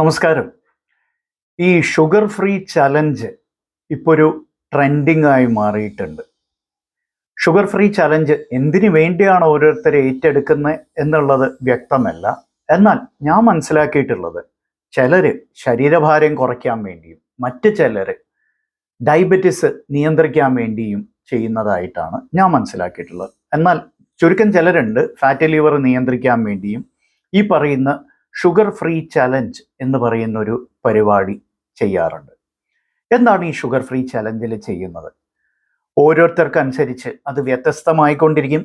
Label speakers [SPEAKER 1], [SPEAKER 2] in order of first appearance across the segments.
[SPEAKER 1] നമസ്കാരം. ഈ sugar free challenge ഇപ്പോൾ ഒരു ട്രെൻഡിങ് ആയി മാറിയിട്ടുണ്ട്. ഷുഗർ ഫ്രീ ചലഞ്ച് എന്തിനു വേണ്ടിയാണ് ഓരോരുത്തരെ ഏറ്റെടുക്കുന്നത് എന്നുള്ളത് വ്യക്തമല്ല. എന്നാൽ ഞാൻ മനസ്സിലാക്കിയിട്ടുള്ളത് ചിലര് ശരീരഭാരം കുറയ്ക്കാൻ വേണ്ടിയും മറ്റ് ചിലര് ഡയബറ്റിസ് നിയന്ത്രിക്കാൻ വേണ്ടിയും ചെയ്യുന്നതായിട്ടാണ് ഞാൻ മനസ്സിലാക്കിയിട്ടുള്ളത്. എന്നാൽ ചുരുക്കം ചിലരുണ്ട് ഫാറ്റി ലിവർ നിയന്ത്രിക്കാൻ വേണ്ടിയും ഈ പറയുന്ന ഷുഗർ ഫ്രീ ചലഞ്ച് എന്ന് പറയുന്ന ഒരു പരിപാടി ചെയ്യാറുണ്ട്. എന്താണ് ഈ ഷുഗർ ഫ്രീ ചലഞ്ചിൽ ചെയ്യുന്നത്? ഓരോരുത്തർക്കനുസരിച്ച് അത് വ്യത്യസ്തമായിക്കൊണ്ടിരിക്കും.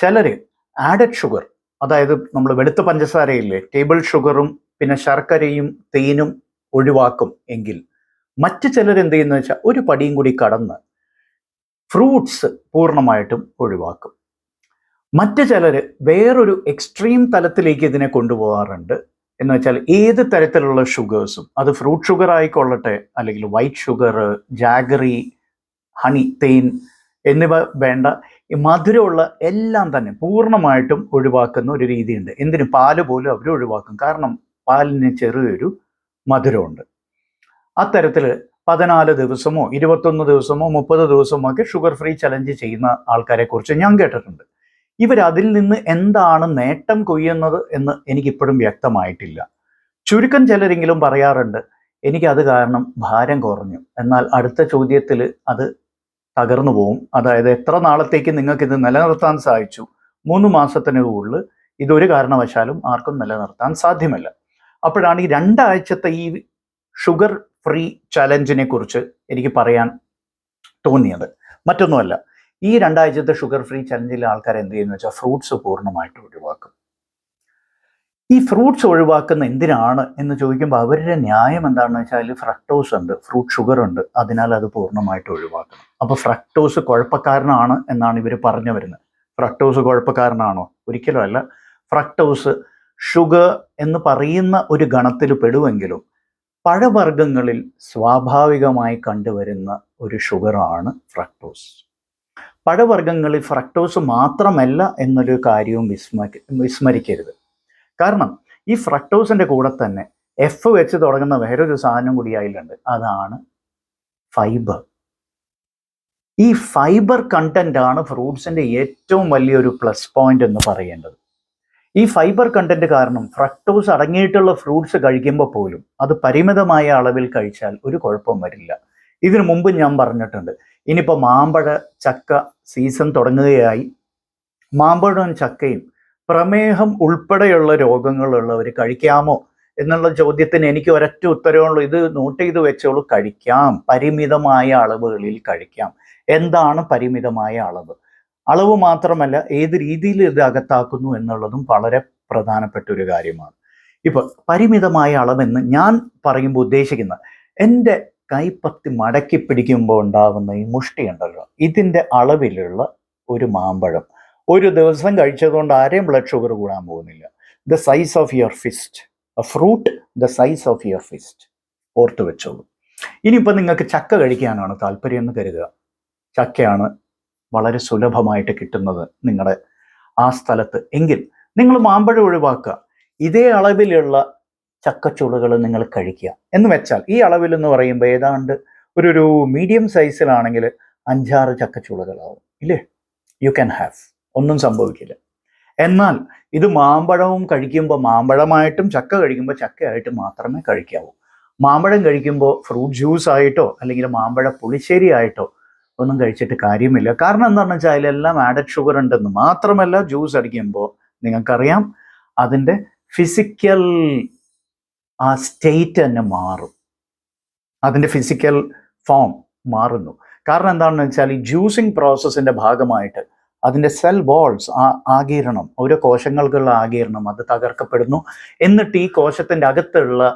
[SPEAKER 1] ചിലര് ആഡഡ് ഷുഗർ, അതായത് നമ്മൾ വെളുത്ത പഞ്ചസാരയില്ലേ, ടേബിൾ ഷുഗറും പിന്നെ ശർക്കരയും തേനും ഒഴിവാക്കും എങ്കിൽ മറ്റ് ചിലർ എന്ത് ചെയ്യുന്ന വെച്ചാൽ ഒരു പടിയും കൂടി കടന്ന് ഫ്രൂട്ട്സ് പൂർണ്ണമായിട്ടും ഒഴിവാക്കും. മറ്റ് ചിലർ വേറൊരു എക്സ്ട്രീം തലത്തിലേക്ക് ഇതിനെ കൊണ്ടുപോകാറുണ്ട്. എന്ന് വെച്ചാൽ ഏത് തരത്തിലുള്ള ഷുഗേഴ്സും, അത് ഫ്രൂട്ട് ഷുഗർ ആയിക്കൊള്ളട്ടെ, അല്ലെങ്കിൽ വൈറ്റ് ഷുഗർ, ജാഗറി, ഹണി, തേൻ എന്നിവ വേണ്ട, ഈ മധുരമുള്ള എല്ലാം തന്നെ പൂർണ്ണമായിട്ടും ഒഴിവാക്കുന്ന ഒരു രീതിയുണ്ട്. എന്തിന്? പാല് പോലും അവർ ഒഴിവാക്കും. കാരണം പാലിന് ചെറിയൊരു മധുരമുണ്ട്. അത്തരത്തിൽ 14 ദിവസമോ 21 ദിവസമോ 30 ദിവസമോ ഒക്കെ ഷുഗർ ഫ്രീ ചലഞ്ച് ചെയ്യുന്ന ആൾക്കാരെ കുറിച്ച് ഞാൻ കേട്ടിട്ടുണ്ട്. ഇവരതിൽ നിന്ന് എന്താണ് നേട്ടം കൊയ്യുന്നത് എന്ന് എനിക്കിപ്പോഴും വ്യക്തമായിട്ടില്ല. ചുരുക്കം ചിലരെങ്കിലും പറയാറുണ്ട് എനിക്കത് കാരണം ഭാരം കുറഞ്ഞു. എന്നാൽ അടുത്ത ചോദ്യത്തിൽ അത് തകർന്നു പോവും. അതായത് എത്ര നാളത്തേക്ക് നിങ്ങൾക്കിത് നിലനിർത്താൻ സാധിച്ചു? 3 മാസത്തിനുള്ളിൽ ഇതൊരു കാരണവശാലും ആർക്കും നിലനിർത്താൻ സാധ്യമല്ല. അപ്പോഴാണ് ഈ 2 ആഴ്ചത്തെ ഈ ഷുഗർ ഫ്രീ ചലഞ്ചിനെ കുറിച്ച് എനിക്ക് പറയാൻ തോന്നിയത്. മറ്റൊന്നുമല്ല, ഈ 2 ആഴ്ചത്തെ ഷുഗർ ഫ്രീ ചലഞ്ചിലെ ആൾക്കാർ എന്ത് ചെയ്യുന്നു വെച്ചാൽ ഫ്രൂട്ട്സ് പൂർണ്ണമായിട്ട് ഒഴിവാക്കും. ഈ ഫ്രൂട്ട്സ് ഒഴിവാക്കുന്ന എന്തിനാണ് എന്ന് ചോദിക്കുമ്പോൾ അവരുടെ ന്യായം എന്താണെന്ന് വെച്ചാൽ ഫ്രക്ടോസ് ഉണ്ട്, ഫ്രൂട്ട് ഷുഗർ ഉണ്ട്, അതിനാൽ അത് പൂർണ്ണമായിട്ട് ഒഴിവാക്കണം. അപ്പോൾ ഫ്രക്ടോസ് കുഴപ്പക്കാരനാണ് എന്നാണ് ഇവർ പറഞ്ഞു വരുന്നത്. ഫ്രക്ടോസ് കുഴപ്പക്കാരനാണോ? ഒരിക്കലും അല്ല. ഫ്രക്ടോസ് ഷുഗർ എന്ന് പറയുന്ന ഒരു ഗണത്തിൽ പെടുമെങ്കിലും പഴവർഗ്ഗങ്ങളിൽ സ്വാഭാവികമായി കണ്ടുവരുന്ന ഒരു ഷുഗറാണ് ഫ്രക്ടോസ്. പഴവർഗ്ഗങ്ങളിൽ ഫ്രക്ടോസ് മാത്രമല്ല എന്നൊരു കാര്യവും വിസ്മരിക്കരുത്. കാരണം ഈ ഫ്രക്ടോസിന്റെ കൂടെ തന്നെ എഫ് വെച്ച് തുടങ്ങുന്ന വേറൊരു സാധനം കൂടി അതിലുണ്ട്. അതാണ് ഫൈബർ. ഈ ഫൈബർ കണ്ടന്റ് ആണ് ഫ്രൂട്ട്സിന്റെ ഏറ്റവും വലിയൊരു പ്ലസ് പോയിന്റ് എന്ന് പറയേണ്ടത്. ഈ ഫൈബർ കണ്ടന്റ് കാരണം ഫ്രക്ടോസ് അടങ്ങിയിട്ടുള്ള ഫ്രൂട്ട്സ് കഴിക്കുമ്പോൾ പോലും അത് പരിമിതമായ അളവിൽ കഴിച്ചാൽ ഒരു കുഴപ്പവും വരില്ല. ഇതിനു മുമ്പ് ഞാൻ പറഞ്ഞിട്ടുണ്ട്, ഇനിയിപ്പോൾ മാമ്പഴ ചക്ക സീസൺ തുടങ്ങുകയായി. മാമ്പഴവും ചക്കയും പ്രമേഹം ഉൾപ്പെടെയുള്ള രോഗങ്ങളുള്ളവർ കഴിക്കാമോ എന്നുള്ള ചോദ്യത്തിന് എനിക്ക് ഒരൊറ്റ ഉത്തരവുള്ളൂ, ഇത് നോട്ട് ചെയ്ത് വെച്ചോളൂ, കഴിക്കാം. പരിമിതമായ അളവുകളിൽ കഴിക്കാം. എന്താണ് പരിമിതമായ അളവ്? അളവ് മാത്രമല്ല, ഏത് രീതിയിൽ ഇത് അകത്താക്കുന്നു എന്നുള്ളതും വളരെ പ്രധാനപ്പെട്ട ഒരു കാര്യമാണ്. ഇപ്പൊ പരിമിതമായ അളവെന്ന് ഞാൻ പറയുമ്പോൾ ഉദ്ദേശിക്കുന്നത്, എൻ്റെ കൈപ്പത്തി മടക്കി പിടിക്കുമ്പോൾ ഉണ്ടാകുന്ന ഈ മുഷ്ടി ഉണ്ടല്ലോ, ഇതിൻ്റെ അളവിലുള്ള ഒരു മാമ്പഴം ഒരു ദിവസം കഴിച്ചതുകൊണ്ട് ആരെയും ബ്ലഡ് ഷുഗർ കൂടാൻ പോകുന്നില്ല. The size of your fist, A fruit the size of your fist, ഓർത്ത് വെച്ചോളൂ. ഇനിയിപ്പോൾ നിങ്ങൾക്ക് ചക്ക കഴിക്കാനാണ് താല്പര്യം എന്ന് കരുതുക. ചക്കയാണ് വളരെ സുലഭമായിട്ട് കിട്ടുന്നത് നിങ്ങളുടെ ആ സ്ഥലത്ത് എങ്കിൽ നിങ്ങൾ മാമ്പഴം ഒഴിവാക്കുക. ഇതേ അളവിലുള്ള ചക്കച്ചുളകൾ നിങ്ങൾ കഴിക്കുക എന്ന് വെച്ചാൽ, ഈ അളവിൽ എന്ന് പറയുമ്പോൾ ഏതാണ്ട് ഒരു മീഡിയം സൈസിലാണെങ്കിൽ 5-6 ചക്കച്ചുളകളാവും ഇല്ലേ? യു ക്യാൻ ഹാവ്, ഒന്നും സംഭവിക്കില്ല. എന്നാൽ ഇത് മാമ്പഴവും കഴിക്കുമ്പോൾ മാമ്പഴമായിട്ടും ചക്ക കഴിക്കുമ്പോൾ ചക്കയായിട്ട് മാത്രമേ കഴിക്കാവൂ. മാമ്പഴം കഴിക്കുമ്പോൾ ഫ്രൂട്ട് ജ്യൂസ് ആയിട്ടോ അല്ലെങ്കിൽ മാമ്പഴ പുളിശ്ശേരി ആയിട്ടോ ഒന്നും കഴിച്ചിട്ട് കാര്യമില്ല. കാരണം എന്താണെന്ന് വെച്ചാൽ അതിലെല്ലാം ആഡഡ് ഷുഗർ ഉണ്ടെന്ന്. മാത്രമല്ല ജ്യൂസ് അടിക്കുമ്പോൾ നിങ്ങൾക്കറിയാം അതിൻ്റെ ഫിസിക്കൽ ആ സ്റ്റേറ്റ് തന്നെ മാറും. അതിൻ്റെ ഫിസിക്കൽ ഫോം മാറുന്നു. കാരണം എന്താണെന്ന് വെച്ചാൽ ഈ ജ്യൂസിങ് പ്രോസസ്സിൻ്റെ ഭാഗമായിട്ട് അതിൻ്റെ സെൽ വാൾസ്, ആഗീരണം, ഓരോ കോശങ്ങൾക്കുള്ള ആഗീരണം അത് തകർക്കപ്പെടുന്നു. എന്നിട്ട് ഈ കോശത്തിൻ്റെ അകത്തുള്ള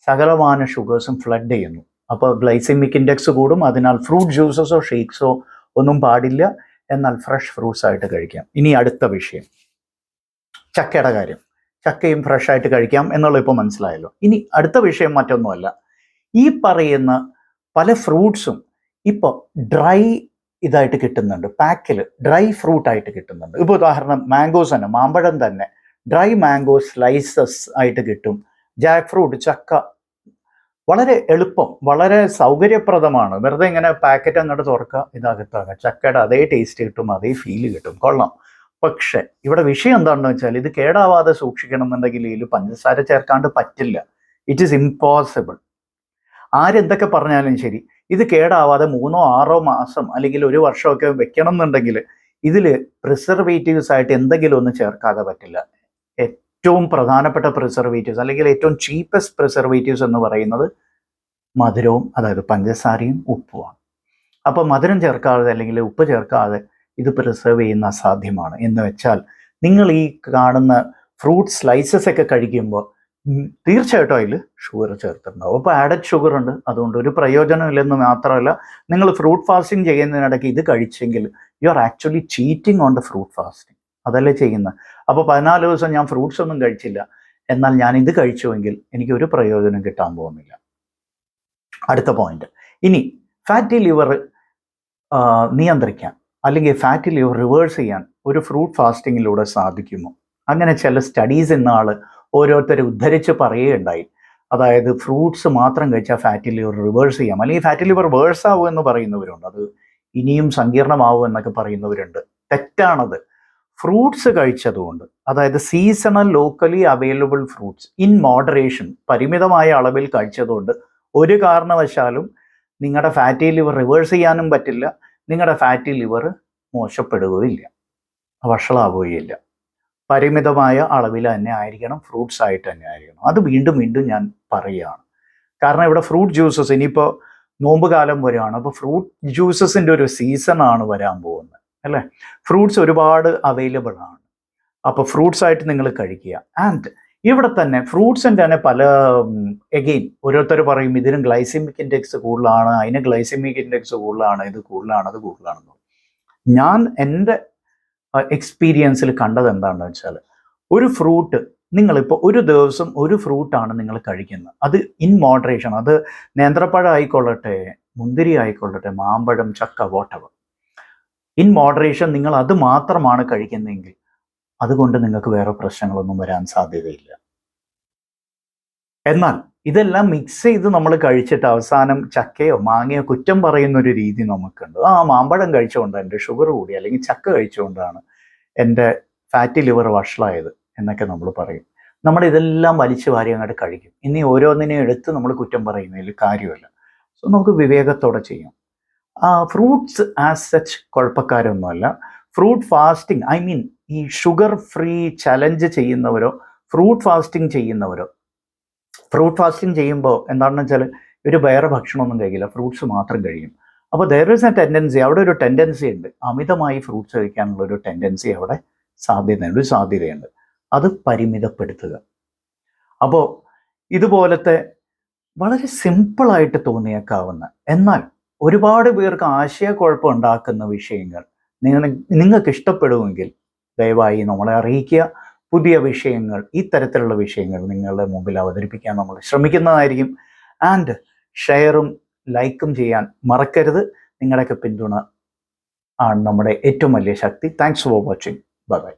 [SPEAKER 1] സകലമാന ഷുഗേഴ്സും ഫ്ലഡ് ചെയ്യുന്നു. അപ്പോൾ ഗ്ലൈസെമിക് ഇൻഡെക്സ് കൂടും. അതിനാൽ ഫ്രൂട്ട് ജ്യൂസസോ ഷേക്സോ ഒന്നും പാടില്ല. എന്നാൽ ഫ്രഷ് ഫ്രൂട്ട്സ് ആയിട്ട് കഴിക്കാം. ഇനി അടുത്ത വിഷയം, ചക്കയുടെ കാര്യം. ചക്കയും ഫ്രഷ് ആയിട്ട് കഴിക്കാം എന്നുള്ളത് ഇപ്പോൾ മനസ്സിലായല്ലോ. ഇനി അടുത്ത വിഷയം മറ്റൊന്നുമല്ല, ഈ പറയുന്ന പല ഫ്രൂട്ട്സും ഇപ്പോൾ ഡ്രൈ ഇതായിട്ട് കിട്ടുന്നുണ്ട്. പാക്കിൽ ഡ്രൈ ഫ്രൂട്ട് ആയിട്ട് കിട്ടുന്നുണ്ട്. ഇപ്പോൾ ഉദാഹരണം മാംഗോസ് തന്നെ, മാമ്പഴം തന്നെ ഡ്രൈ മാംഗോ സ്ലൈസസ് ആയിട്ട് കിട്ടും. ജാക്ക് ഫ്രൂട്ട്, ചക്ക, വളരെ എളുപ്പം, വളരെ സൗകര്യപ്രദമാണ്. വെറുതെ ഇങ്ങനെ പാക്കറ്റ് അങ്ങോട്ട് തുറക്കുക, ഇതകത്താക്കുക, ചക്കയുടെ അതേ ടേസ്റ്റ് കിട്ടും, അതേ ഫീല് കിട്ടും, കൊള്ളാം. പക്ഷെ ഇവിടെ വിഷയം എന്താണെന്ന് വെച്ചാൽ ഇത് കേടാവാതെ സൂക്ഷിക്കണം എന്നുണ്ടെങ്കിൽ ഇതിൽ പഞ്ചസാര ചേർക്കാണ്ട് പറ്റില്ല. It is impossible. ആരെന്തൊക്കെ പറഞ്ഞാലും ശരി, ഇത് കേടാവാതെ 3-6 മാസം അല്ലെങ്കിൽ 1 വർഷമൊക്കെ വെക്കണം എന്നുണ്ടെങ്കിൽ ഇതിൽ പ്രിസർവേറ്റീവ്സ് ആയിട്ട് എന്തെങ്കിലും ഒന്ന് ചേർക്കാതെ പറ്റില്ല. ഏറ്റവും പ്രധാനപ്പെട്ട പ്രിസർവേറ്റീവ്സ് അല്ലെങ്കിൽ ഏറ്റവും ചീപ്പസ്റ്റ് പ്രിസർവേറ്റീവ്സ് എന്ന് പറയുന്നത് മധുരവും, അതായത് പഞ്ചസാരയും ഉപ്പുമാണ്. അപ്പോൾ മധുരം ചേർക്കാതെ അല്ലെങ്കിൽ ഉപ്പ് ചേർക്കാതെ ഇത് പ്രിസർവ് ചെയ്യുന്ന അസാധ്യമാണ്. എന്ന് വെച്ചാൽ നിങ്ങൾ ഈ കാണുന്ന ഫ്രൂട്ട് സ്ലൈസസ് ഒക്കെ കഴിക്കുമ്പോൾ തീർച്ചയായിട്ടും അതിൽ ഷുഗർ ചേർത്തിട്ടുണ്ടാവും. അപ്പോൾ ആഡഡ് ഷുഗർ ഉണ്ട്, അതുകൊണ്ട് ഒരു പ്രയോജനമില്ലെന്ന് മാത്രമല്ല, നിങ്ങൾ ഫ്രൂട്ട് ഫാസ്റ്റിംഗ് ചെയ്യുന്നതിനിടയ്ക്ക് ഇത് കഴിച്ചെങ്കിൽ you are actually cheating on the fruit fasting. അതല്ലേ ചെയ്യുന്നത്. അപ്പോൾ 14 ദിവസം ഞാൻ ഫ്രൂട്ട്സ് ഒന്നും കഴിച്ചില്ല, എന്നാൽ ഞാൻ ഇത് കഴിച്ചുവെങ്കിൽ എനിക്ക് ഒരു പ്രയോജനം കിട്ടാൻ പോകുന്നില്ല. അടുത്ത പോയിന്റ്, ഇനി ഫാറ്റി ലിവർ നിയന്ത്രിക്കാൻ അല്ലെങ്കിൽ ഫാറ്റി ലിവർ റിവേഴ്സ് ചെയ്യാൻ ഒരു ഫ്രൂട്ട് ഫാസ്റ്റിങ്ങിലൂടെ സാധിക്കുമോ? അങ്ങനെ ചില സ്റ്റഡീസ് ഇന്നാൾ ഓരോരുത്തർ ഉദ്ധരിച്ച് പറയുകയുണ്ടായി. അതായത് ഫ്രൂട്ട്സ് മാത്രം കഴിച്ചാൽ ഫാറ്റി ലിവർ റിവേഴ്സ് ചെയ്യാം, അല്ലെങ്കിൽ ഫാറ്റി ലിവർ വേഴ്സ് ആവും എന്ന് പറയുന്നവരുണ്ട്. അത് ഇനിയും സങ്കീർണമാവും എന്നൊക്കെ പറയുന്നവരുണ്ട്. തെറ്റാണത്. ഫ്രൂട്ട്സ് കഴിച്ചതുകൊണ്ട്, അതായത് seasonal locally available fruits in moderation, പരിമിതമായ അളവിൽ കഴിച്ചതുകൊണ്ട് ഒരു കാരണവശാലും നിങ്ങളുടെ ഫാറ്റി ലിവർ റിവേഴ്സ് ചെയ്യാനും പറ്റില്ല, നിങ്ങളുടെ ഫാറ്റി ലിവർ മോശപ്പെടുകയില്ല, വഷളാവുകയില്ല. പരിമിതമായ അളവിൽ തന്നെ ആയിരിക്കണം, ഫ്രൂട്ട്സ് ആയിട്ട് തന്നെ ആയിരിക്കണം. അത് വീണ്ടും വീണ്ടും ഞാൻ പറയുകയാണ്. കാരണം ഇവിടെ ഫ്രൂട്ട് ജ്യൂസസ്, ഇനിയിപ്പോൾ നോമ്പ് കാലം വരികയാണ്, അപ്പോൾ ഫ്രൂട്ട് ജ്യൂസസിൻ്റെ ഒരു സീസണാണ് വരാൻ പോകുന്നത്, അല്ലേ? ഫ്രൂട്ട്സ് ഒരുപാട് അവൈലബിൾ ആണ്. അപ്പോൾ ഫ്രൂട്ട്സ് ആയിട്ട് നിങ്ങൾ കഴിക്കുക. ആൻഡ് ഇവിടെ തന്നെ ഫ്രൂട്ട്സിൻ്റെ തന്നെ പല എഗെയിൻ ഓരോരുത്തർ പറയും ഇതിന് ഗ്ലൈസിമിക് ഇൻഡെക്സ് കൂടുതലാണ്, അതിന് ഗ്ലൈസിമിക് ഇൻഡെക്സ് കൂടുതലാണ്, ഇത് കൂടുതലാണ്, അത് കൂടുതലാണെന്ന്. ഞാൻ എൻ്റെ എക്സ്പീരിയൻസിൽ കണ്ടത് എന്താണെന്ന് വെച്ചാൽ, ഒരു ഫ്രൂട്ട് നിങ്ങളിപ്പോൾ ഒരു ദിവസം ഒരു ഫ്രൂട്ടാണ് നിങ്ങൾ കഴിക്കുന്നത്, അത് ഇൻ മോഡറേഷൻ, അത് നേന്ത്രപ്പഴം ആയിക്കൊള്ളട്ടെ, മുന്തിരി ആയിക്കൊള്ളട്ടെ, മാമ്പഴം, ചക്ക, വോട്ടവർ, ഇൻ മോഡറേഷൻ നിങ്ങൾ അത് മാത്രമാണ് കഴിക്കുന്നതെങ്കിൽ അതുകൊണ്ട് നിങ്ങൾക്ക് വേറെ പ്രശ്നങ്ങളൊന്നും വരാൻ സാധ്യതയില്ല. എന്നാൽ ഇതെല്ലാം മിക്സ് ചെയ്ത് നമ്മൾ കഴിച്ചിട്ട് അവസാനം ചക്കയോ മാങ്ങയോ കുറ്റം പറയുന്ന ഒരു രീതി നമുക്കുണ്ട്. മാമ്പഴം കഴിച്ചുകൊണ്ട് എൻ്റെ ഷുഗർ കൂടി, അല്ലെങ്കിൽ ചക്ക കഴിച്ചുകൊണ്ടാണ് എൻ്റെ ഫാറ്റി ലിവർ വഷളായത് എന്നൊക്കെ നമ്മൾ പറയും. നമ്മൾ ഇതെല്ലാം വലിച്ചു വാരി അങ്ങോട്ട് കഴിക്കും. ഇനി ഓരോന്നിനെയും എടുത്ത് നമ്മൾ കുറ്റം പറയുന്നതിൽ കാര്യമല്ല. സോ നമുക്ക് വിവേകത്തോടെ ചെയ്യാം. ഫ്രൂട്ട്സ് ആസ് സച്ച് കുഴപ്പക്കാരൊന്നുമല്ല. ഫ്രൂട്ട് ഫാസ്റ്റിംഗ്, ഐ മീൻ ഈ ഷുഗർ ഫ്രീ ചലഞ്ച് ചെയ്യുന്നവരോ ഫ്രൂട്ട് ഫാസ്റ്റിംഗ് ചെയ്യുന്നവരോ, ഫ്രൂട്ട് ഫാസ്റ്റിംഗ് ചെയ്യുമ്പോൾ എന്താണെന്ന് വെച്ചാൽ ഇവർ വേറെ ഭക്ഷണമൊന്നും കഴിക്കില്ല, ഫ്രൂട്ട്സ് മാത്രം കഴിക്കും. അപ്പോൾ ദർ ഈസ് എ ടെൻഡൻസി, അവിടെ ഒരു ടെൻഡൻസി ഉണ്ട്, അമിതമായി ഫ്രൂട്ട്സ് കഴിക്കാനുള്ള ഒരു ടെൻഡൻസി അവിടെ സാധ്യതയുണ്ട്. അത് പരിമിതപ്പെടുത്തുക. അപ്പോൾ ഇതുപോലത്തെ വളരെ സിമ്പിളായിട്ട് തോന്നിയേക്കാവുന്ന, എന്നാൽ ഒരുപാട് പേർക്ക് ആശയക്കുഴപ്പം ഉണ്ടാക്കുന്ന വിഷയങ്ങൾ നിങ്ങൾക്ക് ഇഷ്ടപ്പെടുമെങ്കിൽ ദയവായി നമ്മളെ അറിയിക്കുക. പുതിയ വിഷയങ്ങൾ, ഈ തരത്തിലുള്ള വിഷയങ്ങൾ നിങ്ങളുടെ മുമ്പിൽ അവതരിപ്പിക്കാൻ നമ്മൾ ശ്രമിക്കുന്നതായിരിക്കും. ആൻഡ് ഷെയറും ലൈക്കും ചെയ്യാൻ മറക്കരുത്. നിങ്ങളുടെയൊക്കെ പിന്തുണ ആണ് നമ്മുടെ ഏറ്റവും വലിയ ശക്തി. Thanks for watching. Bye by.